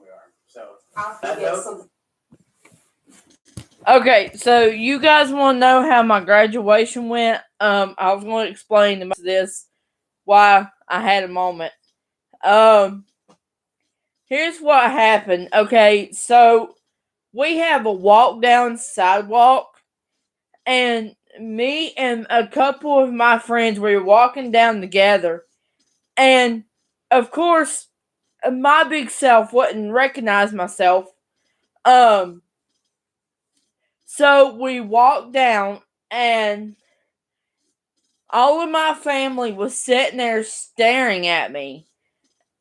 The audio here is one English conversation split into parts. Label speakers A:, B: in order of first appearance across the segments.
A: We are. So,
B: Okay, so you guys want to know how my graduation went? I was going to explain this why I had a moment. Here's what happened. Okay, so we have a walk down sidewalk, and me and a couple of my friends we were walking down together, and of course, my big self wouldn't recognize myself. So we walked down, and all of my family was sitting there staring at me.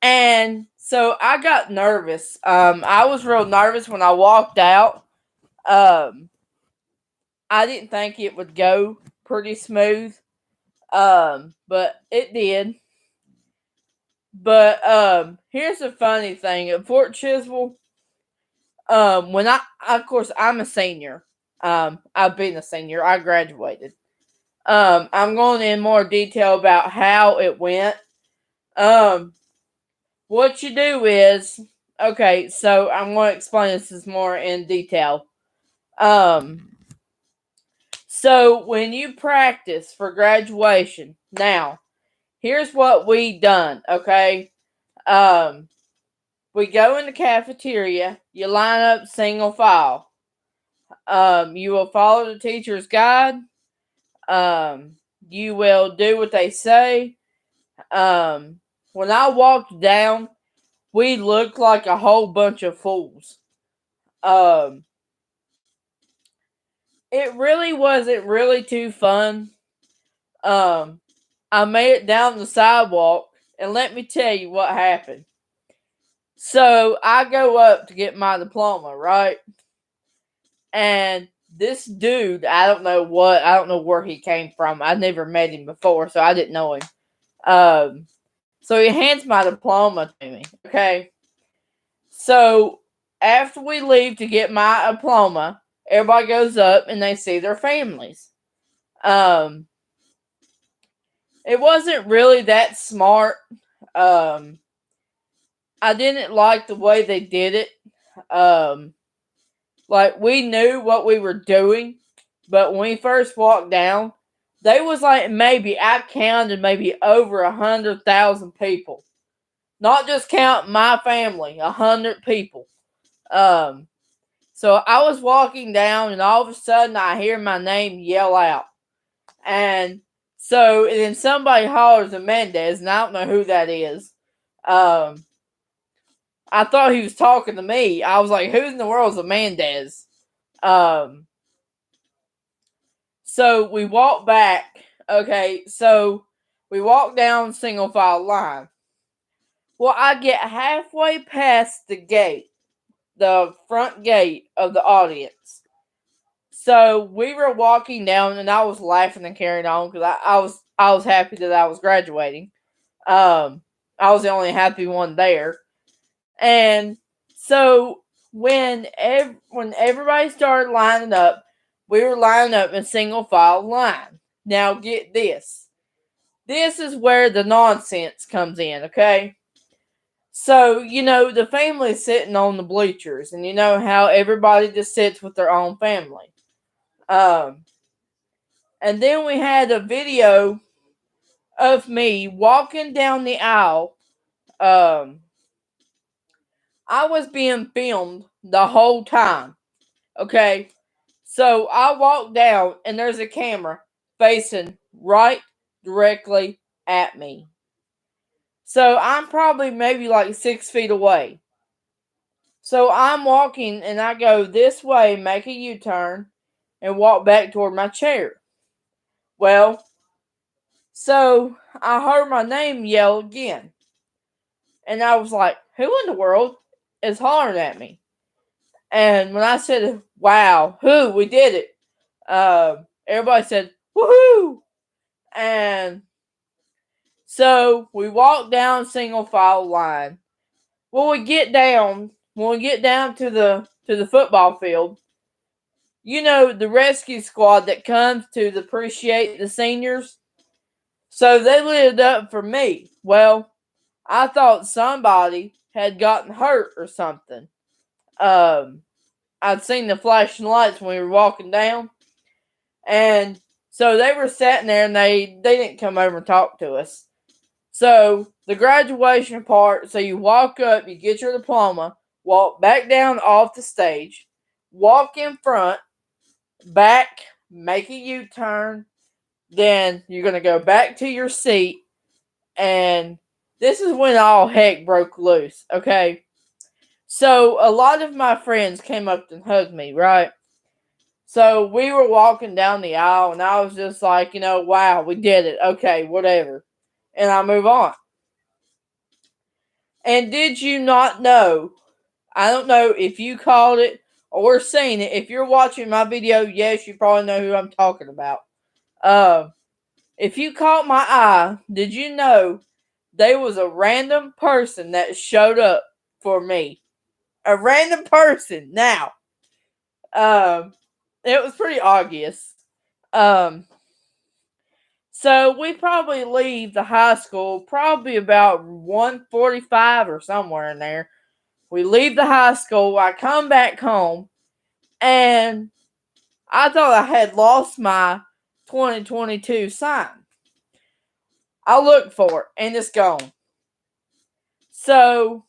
B: And so I got nervous. I was real nervous when I walked out. I didn't think it would go pretty smooth. But it did. But here's the funny thing. At Fort Chiswell, when of course I'm a senior. I've been a senior. I graduated. I'm going in more detail about how it went. What you do is, okay, so I'm going to explain this more in detail. So when you practice for graduation, now, here's what we done, okay? We go in the cafeteria, you line up single file. You will follow the teacher's guide. You will do what they say. When I walked down, we looked like a whole bunch of fools. It really wasn't really too fun. I made it down the sidewalk, and let me tell you what happened. So I go up to get my diploma, right? And this dude, I don't know where he came from. I never met him before, so I didn't know him. So he hands my diploma to me, okay? So after we leave to get my diploma, everybody goes up and they see their families. It wasn't really that smart. I didn't like the way they did it. Like we knew what we were doing, but when we first walked down, they was like I counted maybe over 100,000 people. Not just count my family, 100 people. So I was walking down, and all of a sudden I hear my name yell out, and then somebody hollers at Mendez, and I don't know who that is. I thought he was talking to me. I was like, "Who in the world is a Mendez?" So we walk back. Okay, so we walk down single file line. Well, I get halfway past the gate, the front gate of the audience. So we were walking down, and I was laughing and carrying on because I was happy that I was graduating. I was the only happy one there, and so when everybody started lining up, we were lining up in single file line. Now get this. This is where the nonsense comes in, okay? So, the family's sitting on the bleachers, and you know how everybody just sits with their own family. And then we had a video of me walking down the aisle. I was being filmed the whole time. Okay? So I walk down, and there's a camera facing right directly at me. So I'm probably maybe like 6 feet away. So I'm walking, and I go this way, make a U-turn, and walk back toward my chair. Well, so I heard my name yell again. And I was like, who in the world is hollering at me? And when I said, wow, who? We did it. Everybody said, woohoo! And so we walked down single file line. When we get down to the football field, the rescue squad that comes to appreciate the seniors. So they lit it up for me. Well, I thought somebody had gotten hurt or something. I'd seen the flashing lights when we were walking down. And so they were sitting there and they didn't come over and talk to us. So the graduation part, so you walk up, you get your diploma, walk back down off the stage, walk in front, back, make a U-turn, then you're going to go back to your seat, and this is when all heck broke loose, okay? So a lot of my friends came up and hugged me, right? So we were walking down the aisle, and I was just like, wow, we did it. Okay, whatever. And I move on. And did you not know? I don't know if you called it or seen it. If you're watching my video, yes, you probably know who I'm talking about. If you caught my eye, did you know there was a random person that showed up for me? A random person. Now, it was pretty obvious. So we probably leave the high school probably about 1:45 or somewhere in there. We leave the high school. I come back home, and I thought I had lost my 2022 sign. I looked for it, and it's gone. So,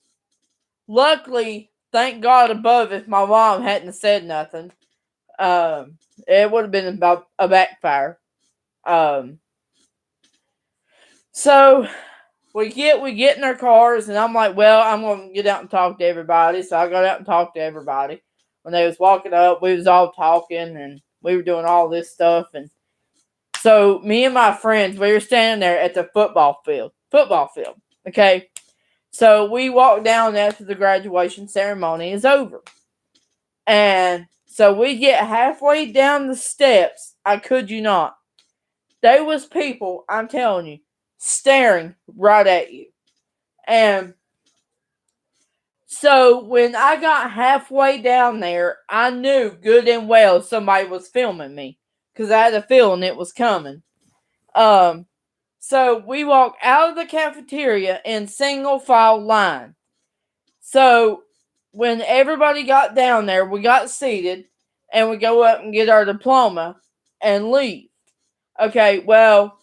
B: luckily, thank God above, if my mom hadn't said nothing, it would have been about a backfire. So we get in our cars, and I'm like, well, I'm gonna get out and talk to everybody. So I got out and talked to everybody. When they was walking up, we was all talking, and we were doing all this stuff. And so me and my friends, we were standing there at the football field. Okay. So we walked down after the graduation ceremony is over. And so we get halfway down the steps. I could you not. There was people, I'm telling you, staring right at you. And so when I got halfway down there, I knew good and well somebody was filming me, because I had a feeling it was coming. So we walked out of the cafeteria in single file line. So when everybody got down there, we got seated, and we go up and get our diploma and leave. Okay, well,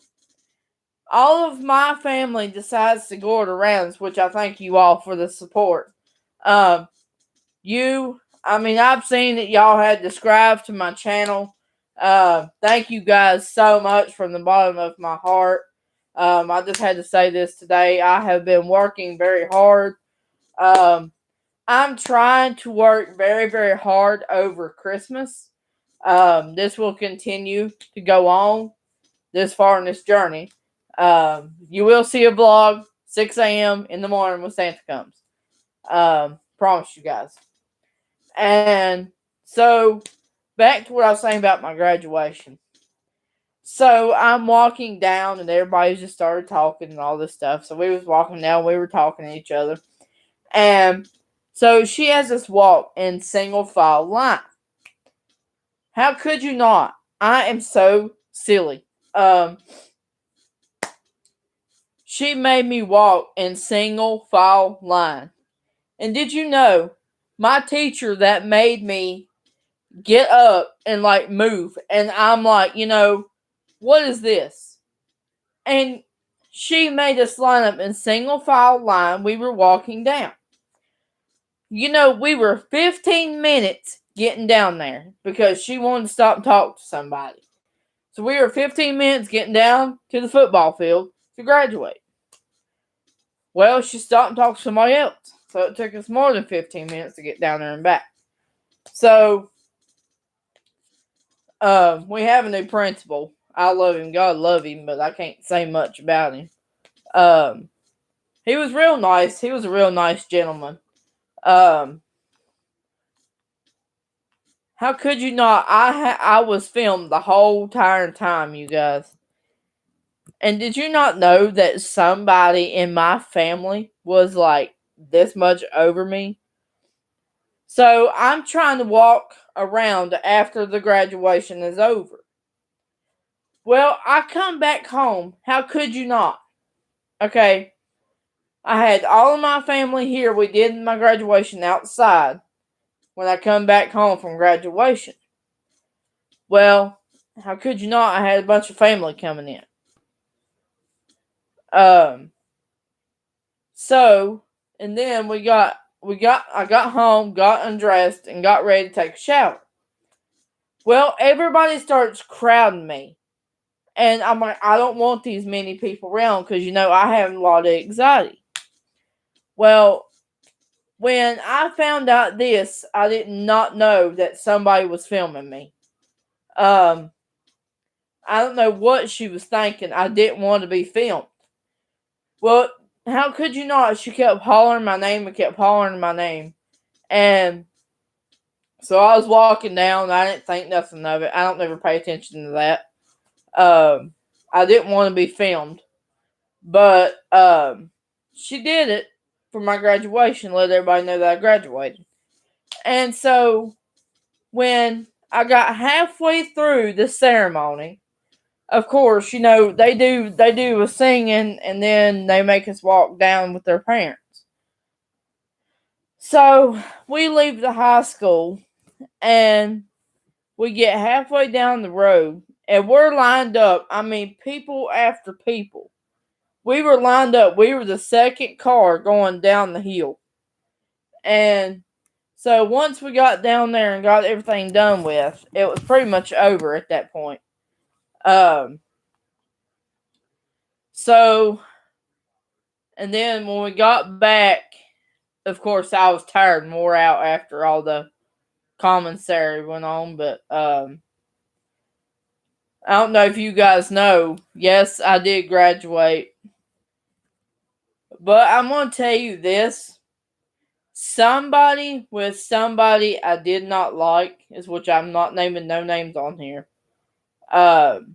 B: all of my family decides to go to rounds, which I thank you all for the support. I've seen that y'all had subscribed to my channel. Thank you guys so much from the bottom of my heart. I just had to say this today. I have been working very hard. I'm trying to work very, very hard over Christmas. This will continue to go on this far in this journey. You will see a vlog 6 a.m. in the morning when Santa comes. Promise you guys. And so, back to what I was saying about my graduation. So, I'm walking down, and everybody just started talking and all this stuff. So, we was walking down, we were talking to each other. And so, she has us walk in single file line. How could you not? I am so silly. She made me walk in single file line. And did you know, my teacher that made me get up and move, and I'm like, what is this? And she made us line up in single file line. We were walking down. We were 15 minutes getting down there because she wanted to stop and talk to somebody. So we were 15 minutes getting down to the football field to graduate. Well, she stopped and talked to somebody else. So it took us more than 15 minutes to get down there and back. So, we have a new principal. I love him. God love him, but I can't say much about him. He was real nice. He was a real nice gentleman. How could you not? I was filmed the whole entire time, you guys. And did you not know that somebody in my family was this much over me? So I'm trying to walk around after the graduation is over. Well, I come back home. How could you not? Okay. I had all of my family here. We did my graduation outside when I come back home from graduation. Well, how could you not? I had a bunch of family coming in. Um, so, and then I got home, got undressed, and got ready to take a shower. Well, everybody starts crowding me. And I'm like, I don't want these many people around because, I have a lot of anxiety. Well, when I found out this, I did not know that somebody was filming me. I don't know what she was thinking. I didn't want to be filmed. Well, how could you not? She kept hollering my name and kept hollering my name. And so I was walking down. I didn't think nothing of it. I don't ever pay attention to that. I didn't want to be filmed. But she did it for my graduation, let everybody know that I graduated. And so when I got halfway through the ceremony, of course, they do a singing and then they make us walk down with their parents. So we leave the high school and we get halfway down the road and we're lined up. I mean, people after people. We were lined up. We were the second car going down the hill. And so once we got down there and got everything done with, it was pretty much over at that point. Um, so, and then when we got back, of course, I was tired and wore out after all the commissary went on, but I don't know if you guys know. Yes, I did graduate. But I'm going to tell you this. Somebody with somebody I did not like, is which I'm not naming no names on here. The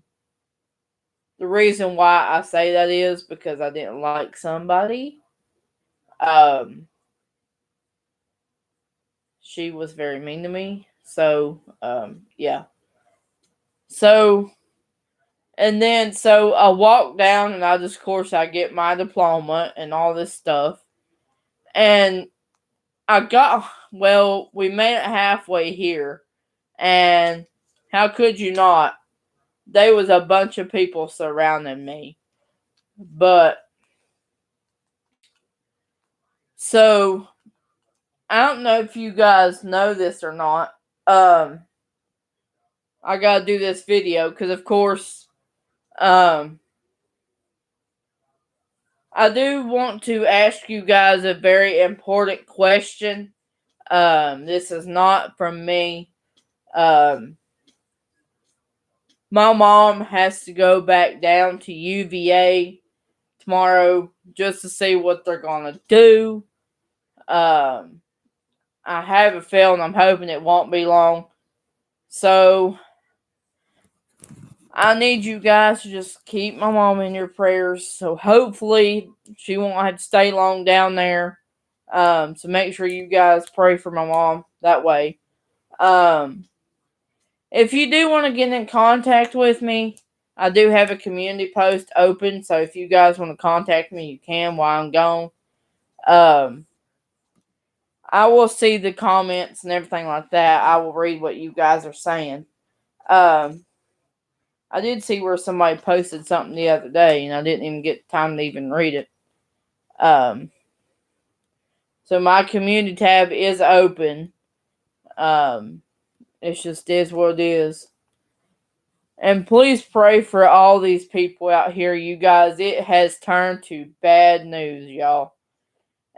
B: reason why I say that is because I didn't like somebody. She was very mean to me. So, yeah. So, and then, so I walk down and of course, I get my diploma and all this stuff. And we made it halfway here. And how could you not? There was a bunch of people surrounding me. But, so, I don't know if you guys know this or not. I gotta do this video because, of course, I do want to ask you guys a very important question. This is not from me. My mom has to go back down to UVA tomorrow just to see what they're gonna do. I have a feeling, I'm hoping it won't be long. So I need you guys to just keep my mom in your prayers. So hopefully she won't have to stay long down there. So make sure you guys pray for my mom that way. If you do want to get in contact with me, I do have a community post open. So if you guys want to contact me, you can while I'm gone. I will see the comments and everything like that. I will read what you guys are saying. I did see where somebody posted something the other day, and I didn't even get time to even read it. So my community tab is open. It just is what it is. And please pray for all these people out here, you guys. It has turned to bad news, y'all.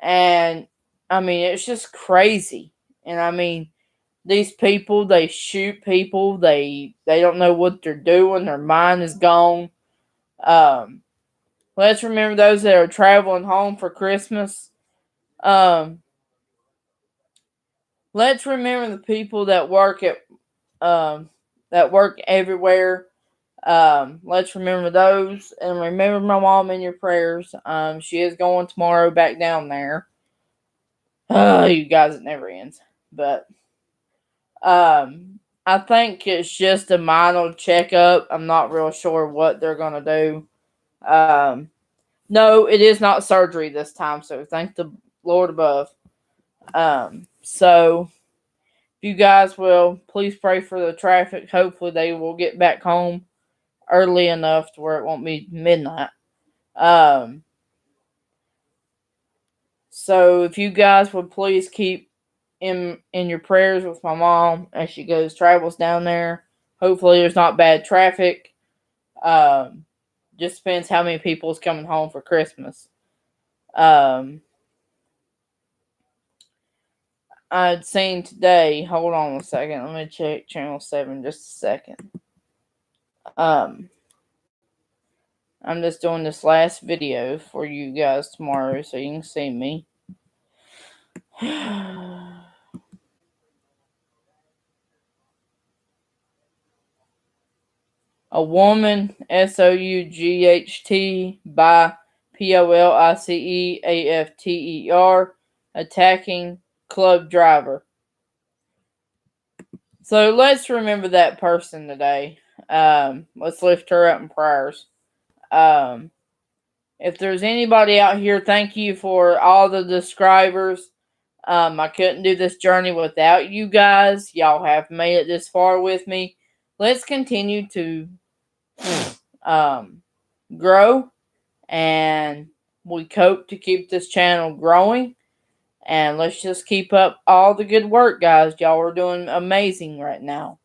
B: And, I mean, it's just crazy. And, I mean, these people, they shoot people. They don't know what they're doing. Their mind is gone. Let's remember those that are traveling home for Christmas. Let's remember the people that work everywhere. Let's remember those and remember my mom in your prayers. She is going tomorrow back down there. You guys, it never ends. But I think it's just a minor checkup. I'm not real sure what they're gonna do. No, it is not surgery this time, so thank the Lord above. So if you guys will please pray for the traffic. Hopefully they will get back home early enough to where it won't be midnight. So if you guys would please keep in your prayers with my mom as she travels down there. Hopefully there's not bad traffic. Just depends how many people is coming home for Christmas. I'd seen today. Hold on a second. Let me check channel 7 just a second. I'm just doing this last video for you guys tomorrow so you can see me. A woman, SOUGHT, by POLICEAFTER, attacking club driver. So let's remember that person today. Let's lift her up in prayers. If there's anybody out here, thank you for all the subscribers. I couldn't do this journey without you guys. Y'all have made it this far with me. Let's continue to grow, and we hope to keep this channel growing. And let's just keep up all the good work, guys. Y'all are doing amazing right now.